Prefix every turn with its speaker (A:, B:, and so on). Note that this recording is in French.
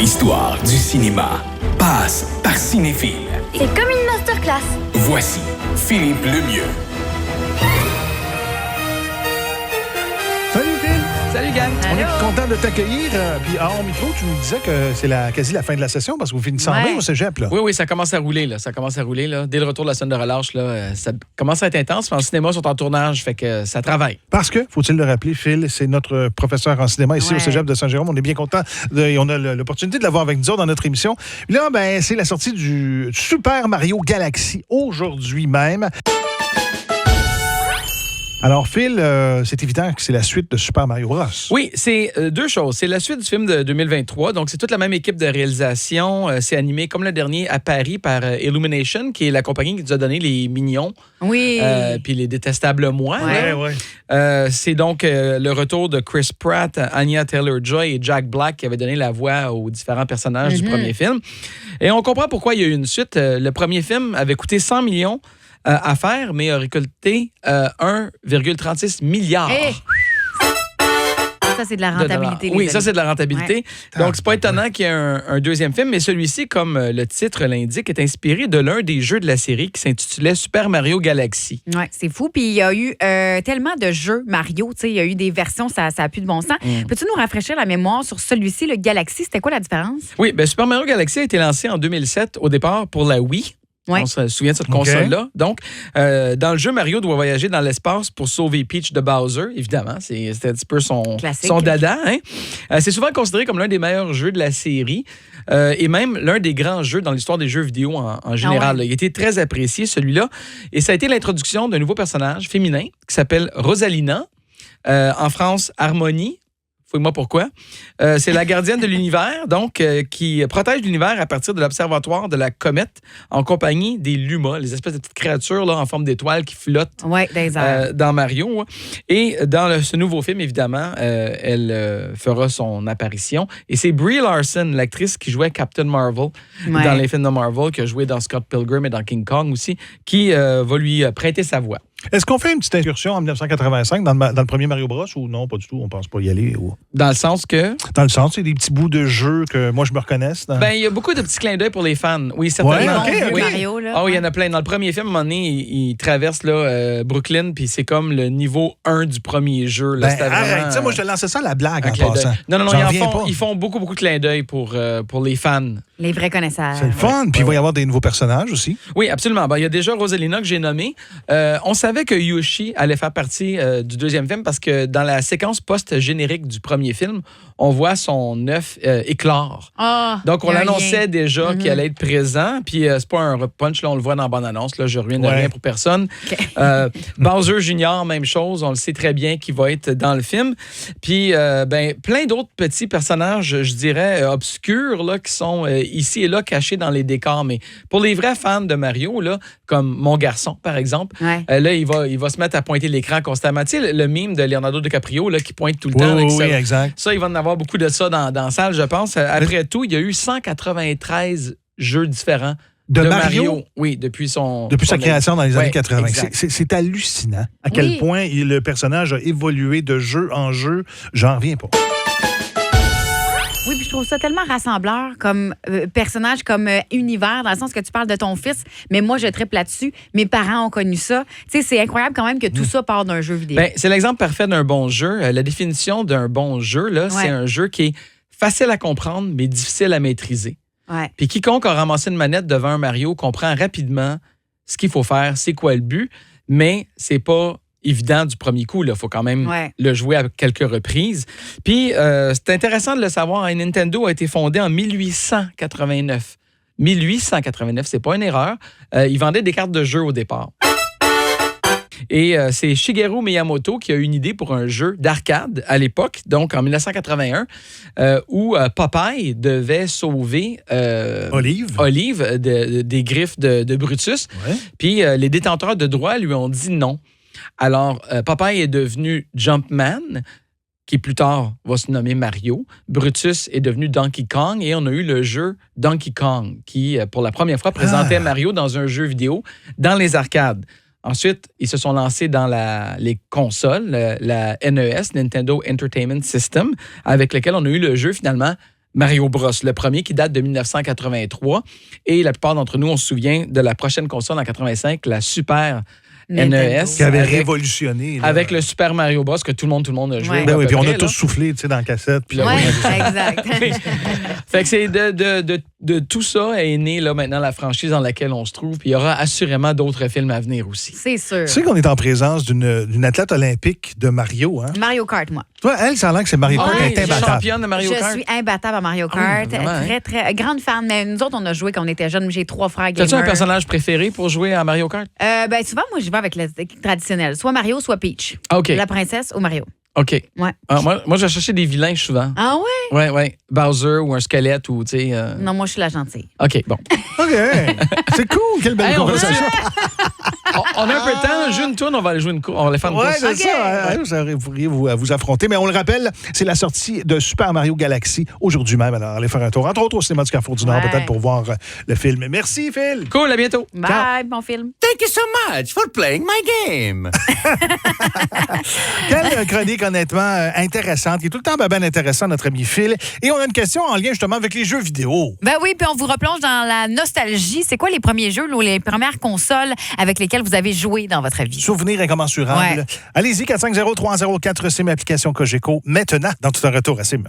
A: L'histoire du cinéma passe par Cinéphile.
B: C'est comme une masterclass.
A: Voici Philippe Lemieux.
C: Salut Phil!
D: Salut gang!
C: On est content de t'accueillir. Puis hors micro, tu nous disais que c'est quasi la fin de la session parce que vous finissez en main au cégep. Là.
D: Oui, ça commence à rouler. Là. Ça commence à rouler. Là. Dès le retour de la semaine de relâche, là, ça commence à être intense. Mais en cinéma, ils sont en tournage, fait que ça travaille.
C: Parce que, faut-il le rappeler, Phil, c'est notre professeur en cinéma ici au cégep de Saint-Jérôme. On est bien content. On a l'opportunité de l'avoir avec nous autres dans notre émission. Puis là, c'est la sortie du Super Mario Galaxy aujourd'hui même. Alors, Phil, c'est évident que c'est la suite de Super Mario Bros.
D: Oui, c'est deux choses. C'est la suite du film de 2023. Donc, c'est toute la même équipe de réalisation. C'est animé comme le dernier à Paris par Illumination, qui est la compagnie qui nous a donné les Mignons.
E: Oui.
D: Puis les Détestables Moi. C'est donc le retour de Chris Pratt, Anya Taylor-Joy et Jack Black qui avaient donné la voix aux différents personnages du premier film. Et on comprend pourquoi il y a eu une suite. Le premier film avait coûté 100 millions à faire, mais a récolté 1,36 milliard.
E: Hey! Ça, c'est de la rentabilité.
D: Oui, ça, c'est de la rentabilité. Ouais. Donc, c'est pas étonnant qu'il y ait un deuxième film, mais celui-ci, comme le titre l'indique, est inspiré de l'un des jeux de la série qui s'intitulait Super Mario Galaxy.
E: Oui, c'est fou. Puis il y a eu tellement de jeux Mario. Il y a eu des versions, ça n'a plus de bon sens. Peux-tu nous rafraîchir la mémoire sur celui-ci, le Galaxy? C'était quoi la différence?
D: Oui, bien, Super Mario Galaxy a été lancé en 2007, au départ, pour la Wii. Ouais. On se souvient de cette console-là. Donc, dans le jeu, Mario doit voyager dans l'espace pour sauver Peach de Bowser, évidemment. C'était un petit peu son dada. Hein? C'est souvent considéré comme l'un des meilleurs jeux de la série et même l'un des grands jeux dans l'histoire des jeux vidéo en général. Il a été très apprécié, celui-là. Et ça a été l'introduction d'un nouveau personnage féminin qui s'appelle Rosalina. En France, Harmonie. Fouille-moi pourquoi. C'est la gardienne de l'univers, donc, qui protège l'univers à partir de l'observatoire de la comète en compagnie des Lumas, les espèces de petites créatures là, en forme d'étoiles qui flottent dans Mario. Et dans ce nouveau film, évidemment, elle fera son apparition. Et c'est Brie Larson, l'actrice qui jouait Captain Marvel dans les films de Marvel, qui a joué dans Scott Pilgrim et dans King Kong aussi, qui va lui prêter sa voix.
C: Est-ce qu'on fait une petite incursion en 1985 dans le premier Mario Bros ou non, pas du tout? On pense pas y aller. Ou...
D: Dans le sens que?
C: Dans le sens, c'est des petits bouts de jeu que moi, je me reconnaisse. Dans...
D: Il y a beaucoup de petits clins d'œil pour les fans. Oui, certainement.
E: Oui. Mario, là.
D: Il y en a plein. Dans le premier film, à un moment donné, il traverse Brooklyn, puis c'est comme le niveau 1 du premier jeu. Là.
C: Arrête, moi, je te lançais ça à la blague en passant.
D: Non, ils font beaucoup de clins d'œil pour les fans.
E: Les vrais connaisseurs.
C: C'est le fun. Puis il va y avoir des nouveaux personnages aussi.
D: Oui, absolument. Il y a déjà Rosalina que j'ai nommée. On savait que Yoshi allait faire partie du deuxième film parce que dans la séquence post-générique du premier film, on voit son œuf éclore. Donc, on l'annonçait déjà qu'il allait être présent. Puis, c'est pas un punch, là, on le voit dans la bande-annonce. Là, je reviens de rien pour personne. Bowser Junior, même chose. On le sait très bien qu'il va être dans le film. Puis, plein d'autres petits personnages, je dirais, obscurs, là, qui sont ici et là cachés dans les décors. Mais pour les vrais fans de Mario, là, comme mon garçon, par exemple, là, il va se mettre à pointer l'écran constamment. Tu sais, le mime de Leonardo DiCaprio là, qui pointe tout le temps.
C: Oui, exact.
D: Ça, il va en avoir beaucoup de ça dans la salle, je pense. Après tout, il y a eu 193 jeux différents de Mario. Oui, depuis sa
C: création dans les années 80. C'est hallucinant à quel point le personnage a évolué de jeu en jeu. J'en reviens pas.
E: Oui, puis je trouve ça tellement rassembleur comme personnage, comme univers, dans le sens que tu parles de ton fils, mais moi, je trippe là-dessus. Mes parents ont connu ça. Tu sais, c'est incroyable quand même que tout ça part d'un jeu vidéo.
D: C'est l'exemple parfait d'un bon jeu. La définition d'un bon jeu, là, c'est un jeu qui est facile à comprendre, mais difficile à maîtriser. Puis quiconque a ramassé une manette devant un Mario comprend rapidement ce qu'il faut faire, c'est quoi le but, mais c'est pas évident du premier coup. Il faut quand même le jouer à quelques reprises. Puis, c'est intéressant de le savoir. Nintendo a été fondé en 1889. 1889, c'est pas une erreur. Ils vendaient des cartes de jeu au départ. Et c'est Shigeru Miyamoto qui a eu une idée pour un jeu d'arcade à l'époque, donc en 1981, où Popeye devait sauver Olive des griffes de Brutus. Puis les détenteurs de droits lui ont dit non. Alors, Popeye est devenu Jumpman, qui plus tard va se nommer Mario. Brutus est devenu Donkey Kong et on a eu le jeu Donkey Kong qui, pour la première fois, présentait Mario dans un jeu vidéo dans les arcades. Ensuite, ils se sont lancés dans les consoles, la NES, Nintendo Entertainment System, avec lequel on a eu le jeu finalement Mario Bros, le premier qui date de 1983. Et la plupart d'entre nous, on se souvient de la prochaine console en 85, la Super NES.
C: Qui avait révolutionné. Là.
D: Avec le Super Mario Bros que tout le monde a joué.
C: Ouais. Puis on a tous soufflé dans la cassette. Puis
E: là, exact.
D: Fait que c'est de tout ça est né là, maintenant la franchise dans laquelle on se trouve. Puis il y aura assurément d'autres films à venir aussi.
E: C'est sûr.
C: Tu sais qu'on est en présence d'une athlète olympique de Mario. Hein?
E: Mario Kart, moi.
C: Toi, elle, ça a l'air que c'est Mario Kart. Elle est imbattable.
D: Championne de Mario Kart.
E: Je suis imbattable à Mario Kart. Très, très grande fan. Mais nous autres, on a joué quand on était jeunes. J'ai 3 frères gamers.
D: As-tu un personnage préféré pour jouer à Mario Kart?
E: Souvent, moi, j'y vais avec le traditionnel. Soit Mario, soit Peach.
D: OK.
E: La princesse ou Mario.
D: OK.
E: Ouais.
D: Moi, je vais chercher des vilains souvent.
E: Ah ouais?
D: Ouais. Bowser ou un squelette ou, tu sais...
E: Non, moi, je suis la gentille.
D: OK, bon.
C: OK. C'est cool. Quelle belle conversation.
D: On a un peu de temps. Joue une tourne, on va aller jouer on va aller faire une course.
C: C'est ça. Vous pourriez vous affronter. Mais on le rappelle, c'est la sortie de Super Mario Galaxy aujourd'hui même. Alors, allez faire un tour. Entre autres, au cinéma du Carrefour du Nord, peut-être pour voir le film. Merci, Phil.
D: Cool, à bientôt.
E: Bye, bon film.
B: Thank you so much for playing my game.
C: Quelle chronique, honnêtement, intéressante. Il est tout le temps bien intéressant, notre ami Phil. Et on a une question en lien justement avec les jeux vidéo.
E: Ben oui, puis on vous replonge dans la nostalgie. C'est quoi les premiers jeux ou les premières consoles avec lesquelles vous avez joué dans votre vie?
C: Souvenirs incommensurables.
E: Ouais.
C: Allez-y, 450-304 SIM, application Cogeco, maintenant, dans tout un retour à SIM.